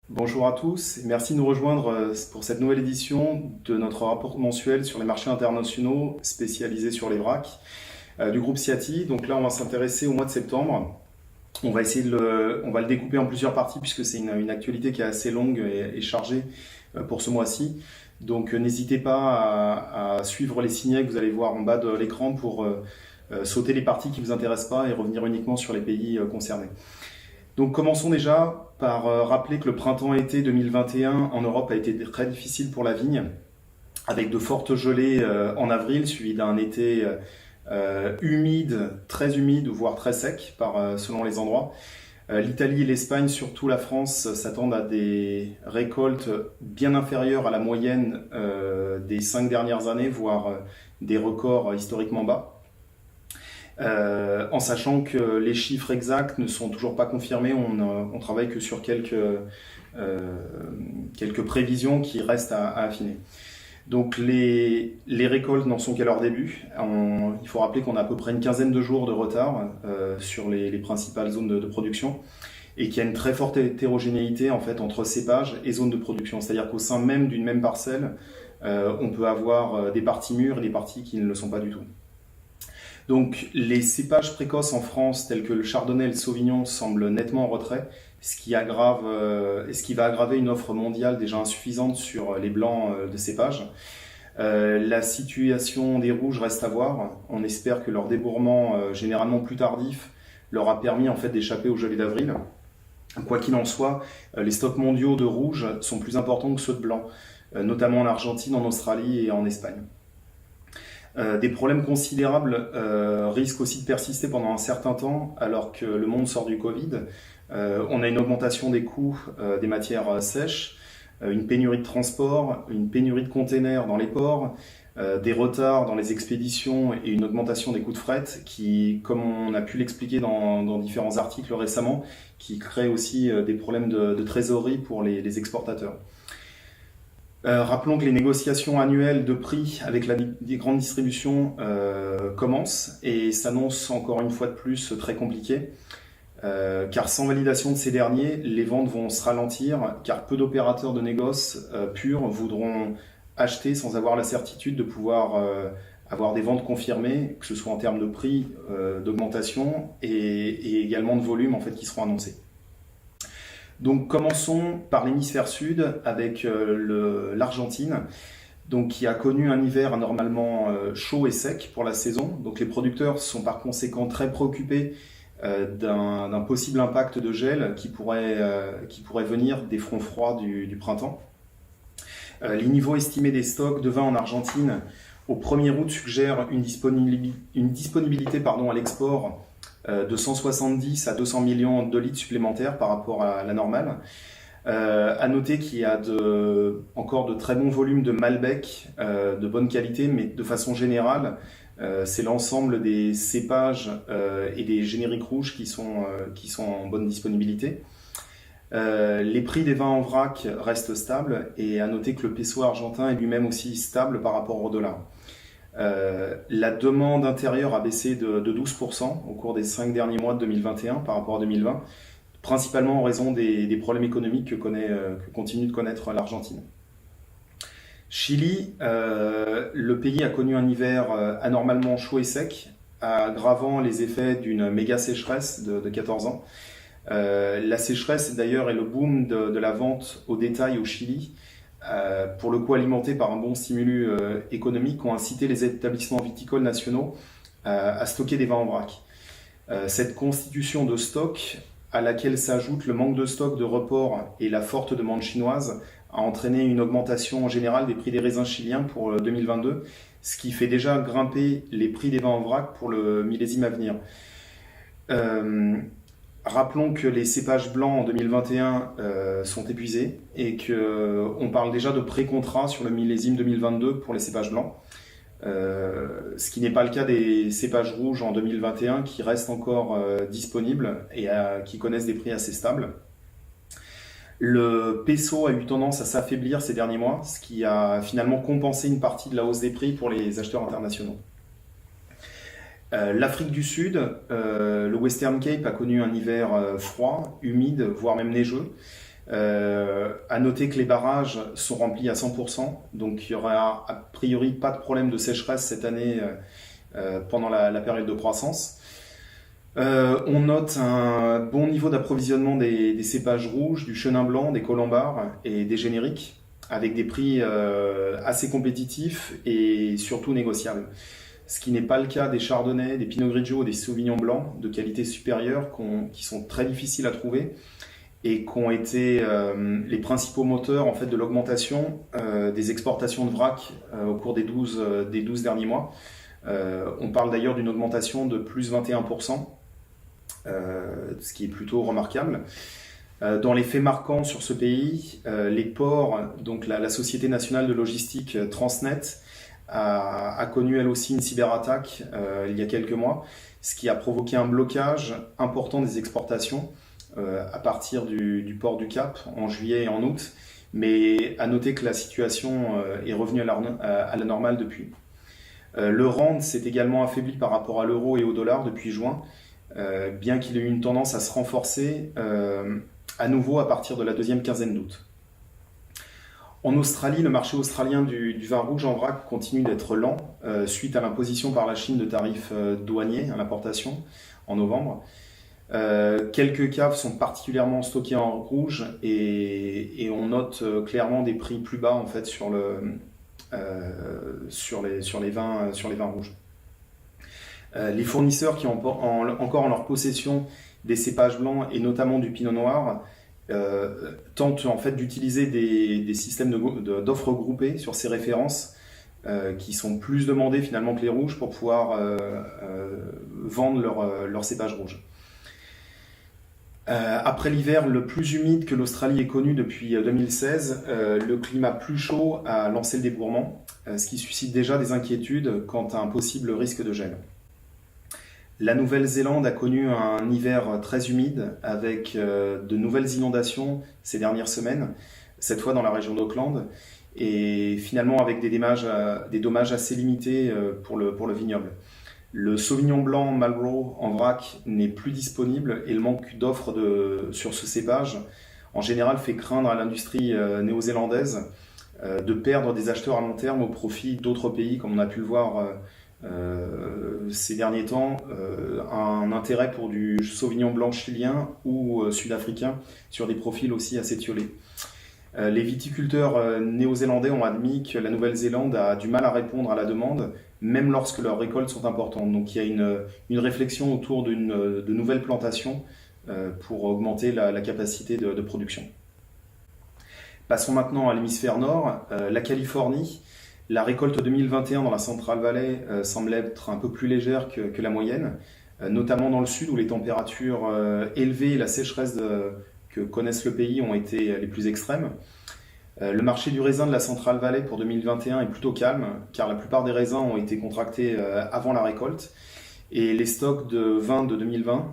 Bonjour à tous et merci de nous rejoindre pour cette nouvelle édition de notre rapport mensuel sur les marchés internationaux spécialisés sur les vracs du groupe CIATI. Donc là, on va s'intéresser au mois de septembre. On va le découper en plusieurs parties puisque c'est une actualité qui est assez longue et chargée pour ce mois-ci. Donc n'hésitez pas à suivre les signets que vous allez voir en bas de l'écran pour sauter les parties qui ne vous intéressent pas et revenir uniquement sur les pays concernés. Donc commençons déjà par rappeler que le printemps-été 2021 en Europe a été très difficile pour la vigne, avec de fortes gelées en avril, suivi d'un été humide, très humide, voire très sec selon les endroits. L'Italie et l'Espagne, surtout la France, s'attendent à des récoltes bien inférieures à la moyenne des 5 dernières années, voire des records historiquement bas. En sachant que les chiffres exacts ne sont toujours pas confirmés, on travaille que sur quelques prévisions qui restent à affiner. Donc les récoltes n'en sont qu'à leur début. Il faut rappeler qu'on a à peu près une quinzaine de jours de retard sur les principales zones de production et qu'il y a une très forte hétérogénéité en fait entre cépages et zones de production. C'est-à-dire qu'au sein même d'une même parcelle, on peut avoir des parties mûres et des parties qui ne le sont pas du tout. Donc les cépages précoces en France tels que le chardonnay et le sauvignon semblent nettement en retrait, ce qui va aggraver une offre mondiale déjà insuffisante sur les blancs de cépages. La situation des rouges reste à voir. On espère que leur débourrement généralement plus tardif leur a permis en fait d'échapper au gelé d'avril. Quoi qu'il en soit, les stocks mondiaux de rouges sont plus importants que ceux de blanc, notamment en Argentine, en Australie et en Espagne. Des problèmes considérables risquent aussi de persister pendant un certain temps alors que le monde sort du Covid. On a une augmentation des coûts des matières sèches, une pénurie de transport, une pénurie de containers dans les ports, des retards dans les expéditions et une augmentation des coûts de fret qui, comme on a pu l'expliquer dans différents articles récemment, qui créent aussi des problèmes de trésorerie pour les exportateurs. Rappelons que les négociations annuelles de prix avec les grandes distributions commencent et s'annoncent encore une fois de plus très compliquées. Car sans validation de ces derniers, les ventes vont se ralentir, car peu d'opérateurs de négoce purs voudront acheter sans avoir la certitude de pouvoir avoir des ventes confirmées, que ce soit en termes de prix, d'augmentation et également de volume en fait, qui seront annoncés. Donc commençons par l'hémisphère sud avec l'Argentine, donc qui a connu un hiver anormalement chaud et sec pour la saison. Donc les producteurs sont par conséquent très préoccupés d'un possible impact de gel qui pourrait venir des fronts froids du printemps. Les niveaux estimés des stocks de vin en Argentine au 1er août suggèrent une disponibilité à l'export de 170 à 200 millions de litres supplémentaires par rapport à la normale. À noter qu'il y a encore de très bons volumes de Malbec de bonne qualité, mais de façon générale, c'est l'ensemble des cépages et des génériques rouges qui sont en bonne disponibilité. Les prix des vins en vrac restent stables et à noter que le peso argentin est lui-même aussi stable par rapport au dollar. La demande intérieure a baissé de 12% au cours des 5 derniers mois de 2021 par rapport à 2020, principalement en raison des problèmes économiques que continue de connaître l'Argentine. Chili, le pays a connu un hiver anormalement chaud et sec, aggravant les effets d'une méga sécheresse de 14 ans. La sécheresse d'ailleurs est le boom de la vente au détail au Chili, pour le coup alimenté par un bon stimulus économique, ont incité les établissements viticoles nationaux à stocker des vins en vrac. Cette constitution de stock, à laquelle s'ajoute le manque de stock de report et la forte demande chinoise, a entraîné une augmentation générale des prix des raisins chiliens pour 2022, ce qui fait déjà grimper les prix des vins en vrac pour le millésime à venir. Rappelons que les cépages blancs en 2021 sont épuisés et qu'on parle déjà de pré-contrat sur le millésime 2022 pour les cépages blancs, ce qui n'est pas le cas des cépages rouges en 2021 qui restent encore disponibles et qui connaissent des prix assez stables. Le peso a eu tendance à s'affaiblir ces derniers mois, ce qui a finalement compensé une partie de la hausse des prix pour les acheteurs internationaux. L'Afrique du Sud, le Western Cape a connu un hiver froid, humide, voire même neigeux. À noter que les barrages sont remplis à 100%, donc il n'y aura a priori pas de problème de sécheresse cette année pendant la période de croissance. On note un bon niveau d'approvisionnement des cépages rouges, du chenin blanc, des colombards et des génériques, avec des prix assez compétitifs et surtout négociables. Ce qui n'est pas le cas des chardonnays, des pinot grigio, des sauvignons blancs de qualité supérieure qui sont très difficiles à trouver et qui ont été les principaux moteurs en fait, de l'augmentation des exportations de vrac au cours des 12 derniers mois. On parle d'ailleurs d'une augmentation de plus 21%, ce qui est plutôt remarquable. Dans les faits marquants sur ce pays, les ports, donc la Société nationale de logistique Transnet, a connu elle aussi une cyberattaque il y a quelques mois, ce qui a provoqué un blocage important des exportations à partir du port du Cap en juillet et en août. Mais à noter que la situation est revenue à la normale depuis. Le rand s'est également affaibli par rapport à l'euro et au dollar depuis juin, bien qu'il ait eu une tendance à se renforcer à nouveau à partir de la deuxième quinzaine d'août. En Australie, le marché australien du vin rouge en vrac continue d'être lent suite à l'imposition par la Chine de tarifs douaniers à l'importation en novembre. Quelques caves sont particulièrement stockées en rouge et on note clairement des prix plus bas en fait sur les vins rouges. Les fournisseurs qui ont encore en leur possession des cépages blancs et notamment du pinot noir tentent en fait d'utiliser des systèmes d'offres groupées sur ces références qui sont plus demandées finalement que les rouges pour pouvoir vendre leurs cépages rouges. Après l'hiver le plus humide que l'Australie ait connu depuis 2016, le climat plus chaud a lancé le débourrement, ce qui suscite déjà des inquiétudes quant à un possible risque de gel. La Nouvelle-Zélande a connu un hiver très humide avec de nouvelles inondations ces dernières semaines, cette fois dans la région d'Auckland, et finalement avec des dommages assez limités pour le vignoble. Le Sauvignon blanc Marlborough en vrac n'est plus disponible et le manque d'offres sur ce cépage en général fait craindre à l'industrie néo-zélandaise de perdre des acheteurs à long terme au profit d'autres pays, comme on a pu le voir ces derniers temps, un intérêt pour du Sauvignon blanc chilien ou sud-africain sur des profils aussi assez tiolés. Les viticulteurs néo-zélandais ont admis que la Nouvelle-Zélande a du mal à répondre à la demande, même lorsque leurs récoltes sont importantes. Donc il y a une réflexion autour de nouvelles plantations pour augmenter la capacité de production. Passons maintenant à l'hémisphère nord. La Californie, la récolte 2021 dans la Central Valley semble être un peu plus légère que la moyenne, notamment dans le sud où les températures élevées et la sécheresse que connaissent le pays ont été les plus extrêmes. Le marché du raisin de la Central Valley pour 2021 est plutôt calme, car la plupart des raisins ont été contractés avant la récolte, et les stocks de vin de 2020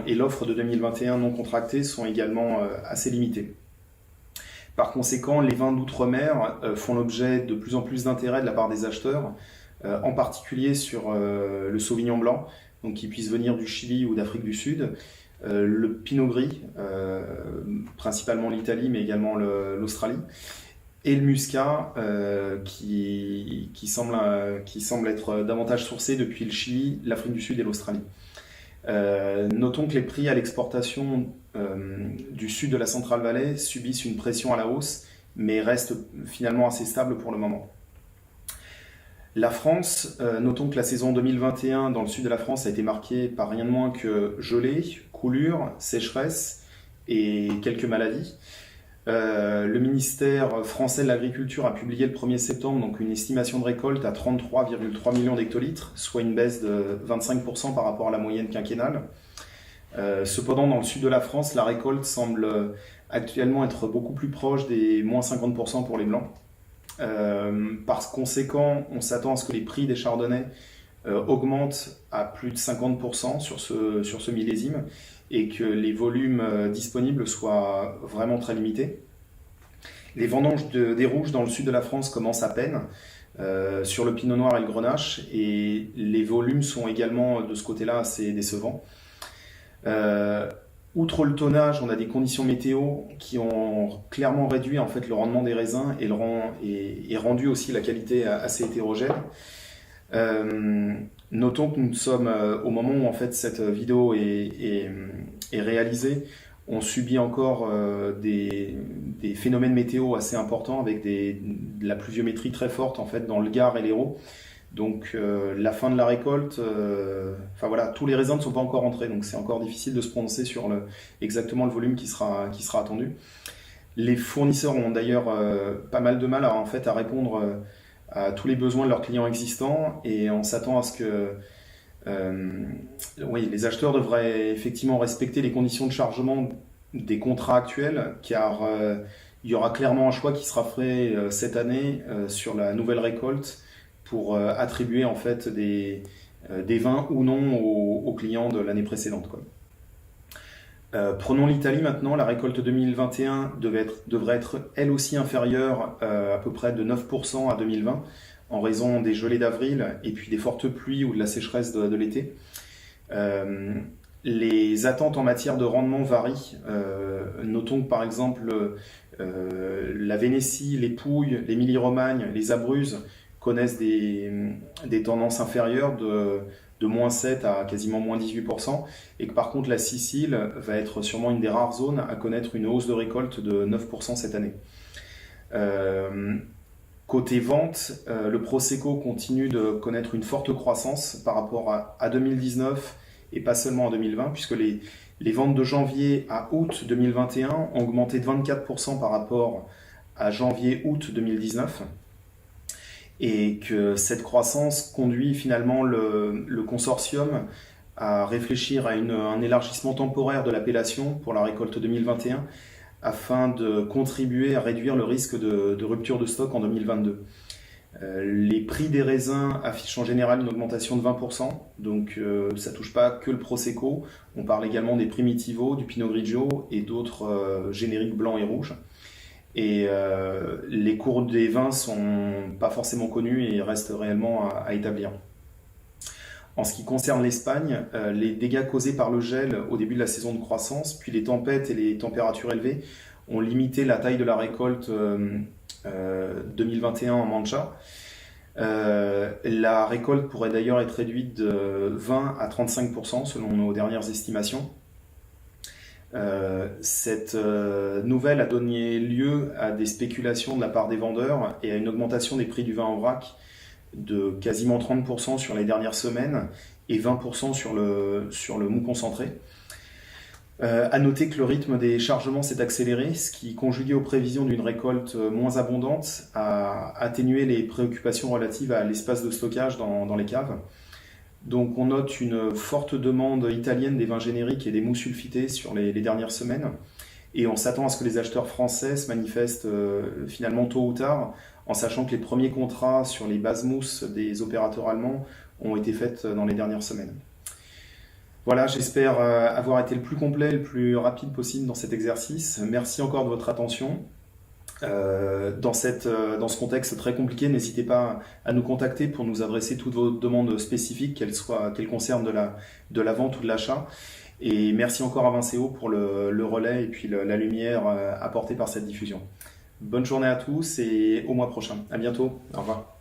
et l'offre de 2021 non contractés sont également assez limités. Par conséquent, les vins d'outre-mer font l'objet de plus en plus d'intérêt de la part des acheteurs, en particulier sur le Sauvignon blanc, donc qui puisse venir du Chili ou d'Afrique du Sud, le Pinot Gris, principalement l'Italie mais également l'Australie, et le Muscat qui semble être davantage sourcé depuis le Chili, l'Afrique du Sud et l'Australie. Notons que les prix à l'exportation du sud de la Central Valley subissent une pression à la hausse mais restent finalement assez stables pour le moment. La France, notons que la saison 2021 dans le sud de la France a été marquée par rien de moins que gelée, coulure, sécheresse et quelques maladies. Le ministère français de l'Agriculture a publié le 1er septembre donc une estimation de récolte à 33,3 millions d'hectolitres, soit une baisse de 25% par rapport à la moyenne quinquennale. Cependant, dans le sud de la France, la récolte semble actuellement être beaucoup plus proche des moins 50% pour les blancs. Par conséquent, on s'attend à ce que les prix des chardonnays augmentent à plus de 50% sur ce millésime et que les volumes disponibles soient vraiment très limités. Les vendanges des rouges dans le sud de la France commencent à peine sur le pinot noir et le grenache, et les volumes sont également de ce côté-là assez décevants. Outre le tonnage, on a des conditions météo qui ont clairement réduit en fait le rendement des raisins et rendu aussi la qualité assez hétérogène. Notons que nous sommes au moment où en fait cette vidéo est réalisée, on subit encore des phénomènes météo assez importants avec de la pluviométrie très forte en fait dans le Gard et l'Hérault. Donc la fin de la récolte, enfin voilà, tous les raisins ne sont pas encore entrés, donc c'est encore difficile de se prononcer sur exactement le volume qui sera attendu. Les fournisseurs ont d'ailleurs pas mal de mal en fait, à répondre à tous les besoins de leurs clients existants, et on s'attend à ce que oui, les acheteurs devraient effectivement respecter les conditions de chargement des contrats actuels, car il y aura clairement un choix qui sera fait cette année sur la nouvelle récolte pour attribuer en fait des vins ou non aux clients de l'année précédente, quoi. Prenons l'Italie maintenant. La récolte 2021 devrait être elle aussi inférieure à peu près de 9% à 2020 en raison des gelées d'avril et puis des fortes pluies ou de la sécheresse de l'été. Les attentes en matière de rendement varient. Notons que par exemple la Vénétie, les Pouilles, l'Émilie-Romagne, les Abruzzes connaissent des tendances inférieures de moins 7 à quasiment moins 18%, et que par contre la Sicile va être sûrement une des rares zones à connaître une hausse de récolte de 9% cette année. Côté vente, le Prosecco continue de connaître une forte croissance par rapport à 2019 et pas seulement en 2020, puisque les ventes de janvier à août 2021 ont augmenté de 24% par rapport à janvier-août 2019. Et que cette croissance conduit finalement le consortium à réfléchir à un élargissement temporaire de l'appellation pour la récolte 2021 afin de contribuer à réduire le risque de rupture de stock en 2022. Les prix des raisins affichent en général une augmentation de 20%, donc ça ne touche pas que le Prosecco, on parle également des Primitivo, du Pinot Grigio et d'autres génériques blancs et rouges. Et les cours des vins sont pas forcément connus et restent réellement à établir. En ce qui concerne l'Espagne, les dégâts causés par le gel au début de la saison de croissance, puis les tempêtes et les températures élevées, ont limité la taille de la récolte 2021 en Mancha. La récolte pourrait d'ailleurs être réduite de 20 à 35% selon nos dernières estimations. Cette nouvelle a donné lieu à des spéculations de la part des vendeurs et à une augmentation des prix du vin en vrac de quasiment 30% sur les dernières semaines et 20% sur le mou concentré. À noter que le rythme des chargements s'est accéléré, ce qui, conjugué aux prévisions d'une récolte moins abondante, a atténué les préoccupations relatives à l'espace de stockage dans les caves. Donc on note une forte demande italienne des vins génériques et des mousses sulfitées sur les dernières semaines, et on s'attend à ce que les acheteurs français se manifestent finalement tôt ou tard, en sachant que les premiers contrats sur les bases mousses des opérateurs allemands ont été faits dans les dernières semaines. Voilà, j'espère avoir été le plus complet, le plus rapide possible dans cet exercice. Merci encore de votre attention. Dans ce contexte très compliqué, n'hésitez pas à nous contacter pour nous adresser toutes vos demandes spécifiques, qu'elles concernent de la vente ou de l'achat. Et merci encore à Vincéo pour le relais et puis la lumière apportée par cette diffusion. Bonne journée à tous et au mois prochain. À bientôt. Au revoir.